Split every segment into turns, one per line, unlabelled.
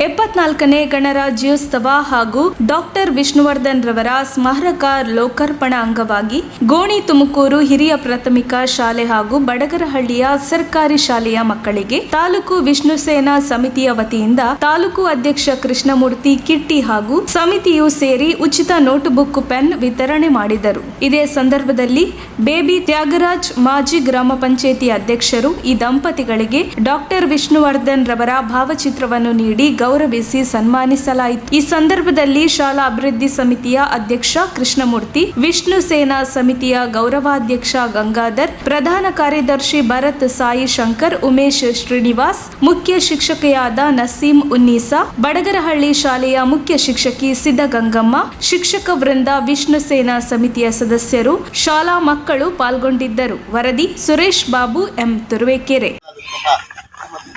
74ನೇ ಗಣರಾಜ್ಯೋತ್ಸವ ಹಾಗೂ ಡಾಕ್ಟರ್ ವಿಷ್ಣುವರ್ಧನ್ ರವರ ಸ್ಮಾರಕ ಲೋಕಾರ್ಪಣಾ ಅಂಗವಾಗಿ ಗೋಣಿ ತುಮಕೂರು ಹಿರಿಯ ಪ್ರಾಥಮಿಕ ಶಾಲೆ ಹಾಗೂ ಬಡಗರಹಳ್ಳಿಯ ಸರ್ಕಾರಿ ಶಾಲೆಯ ಮಕ್ಕಳಿಗೆ ತಾಲೂಕು ವಿಷ್ಣು ಸೇನಾ ಸಮಿತಿಯ ವತಿಯಿಂದ ತಾಲೂಕು ಅಧ್ಯಕ್ಷ ಕೃಷ್ಣಮೂರ್ತಿ ಕಿಟ್ಟಿ ಹಾಗೂ ಸಮಿತಿಯು ಸೇರಿ ಉಚಿತ ನೋಟ್ಬುಕ್ ಪೆನ್ ವಿತರಣೆ ಮಾಡಿದರು. ಇದೇ ಸಂದರ್ಭದಲ್ಲಿ ಬೇಬಿ ತ್ಯಾಗರಾಜ್ ಮಾಜಿ ಗ್ರಾಮ ಪಂಚಾಯಿತಿ ಅಧ್ಯಕ್ಷರು ಈ ದಂಪತಿಗಳಿಗೆ ಡಾಕ್ಟರ್ ವಿಷ್ಣುವರ್ಧನ್ ರವರ ಭಾವಚಿತ್ರವನ್ನು ನೀಡಿ ಗೌರವಿಸಿ ಸನ್ಮಾನಿಸಲಾಯಿತು. ಈ ಸಂದರ್ಭದಲ್ಲಿ ಶಾಲಾ ಅಭಿವೃದ್ಧಿ ಸಮಿತಿಯ ಅಧ್ಯಕ್ಷ ಕೃಷ್ಣಮೂರ್ತಿ, ವಿಷ್ಣು ಸೇನಾ ಸಮಿತಿಯ ಗೌರವಾಧ್ಯಕ್ಷ ಗಂಗಾಧರ್, ಪ್ರಧಾನ ಕಾರ್ಯದರ್ಶಿ ಭರತ್ ಸಾಯಿ ಶಂಕರ್, ಉಮೇಶ್ ಶ್ರೀನಿವಾಸ್, ಮುಖ್ಯ ಶಿಕ್ಷಕಿಯಾದ ನಸೀಂ ಉನ್ನೀಸಾ, ಬಡಗರಹಳ್ಳಿ ಶಾಲೆಯ ಮುಖ್ಯ ಶಿಕ್ಷಕಿ ಸಿದ್ದಗಂಗಮ್ಮ, ಶಿಕ್ಷಕ ವೃಂದ, ವಿಷ್ಣು ಸೇನಾ ಸಮಿತಿಯ ಸದಸ್ಯರು, ಶಾಲಾ ಮಕ್ಕಳು ಪಾಲ್ಗೊಂಡಿದ್ದರು. ವರದಿ ಸುರೇಶ್ ಬಾಬು, ಎಂ ತುರುವೇಕೆರೆ.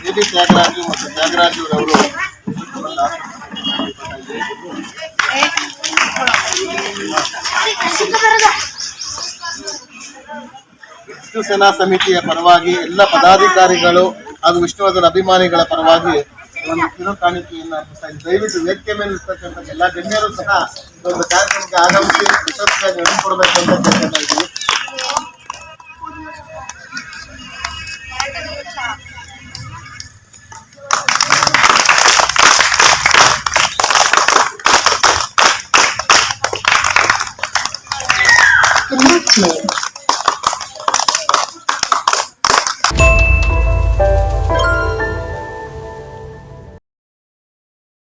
ಬೇಬಿ ತ್ಯಾಗರಾಜು ಮತ್ತು ತ್ಯಾಗರಾಜು ಅವರು ವಿಷ್ಣು ಸೇನಾ ಸಮಿತಿಯ ಪರವಾಗಿ ಎಲ್ಲ ಪದಾಧಿಕಾರಿಗಳು ಹಾಗೂ ವಿಷ್ಣುವರ್ಧನ್ ಅಭಿಮಾನಿಗಳ ಪರವಾಗಿ ಒಂದು ಕಿರು ಕಾಣಿಕೆಯನ್ನು ಅರ್ಪಿಸ್ತಾ ಇದ್ದೀವಿ. ದಯವಿಟ್ಟು ವೇದಿಕೆ ಮೇಲೆ ಇರ್ತಕ್ಕಂಥ ಎಲ್ಲ ಗಣ್ಯರು ಸಹ ಒಂದು ಕಾರ್ಯಕ್ರಮಕ್ಕೆ ಆಗಮಿಸಿ ಯಶಸ್ವಿಯಾಗಿ ನಡೆಸಿಕೊಡಬೇಕು ಅಂತ ಕೇಳ್ತಾ ಇದ್ದೀವಿ.
The next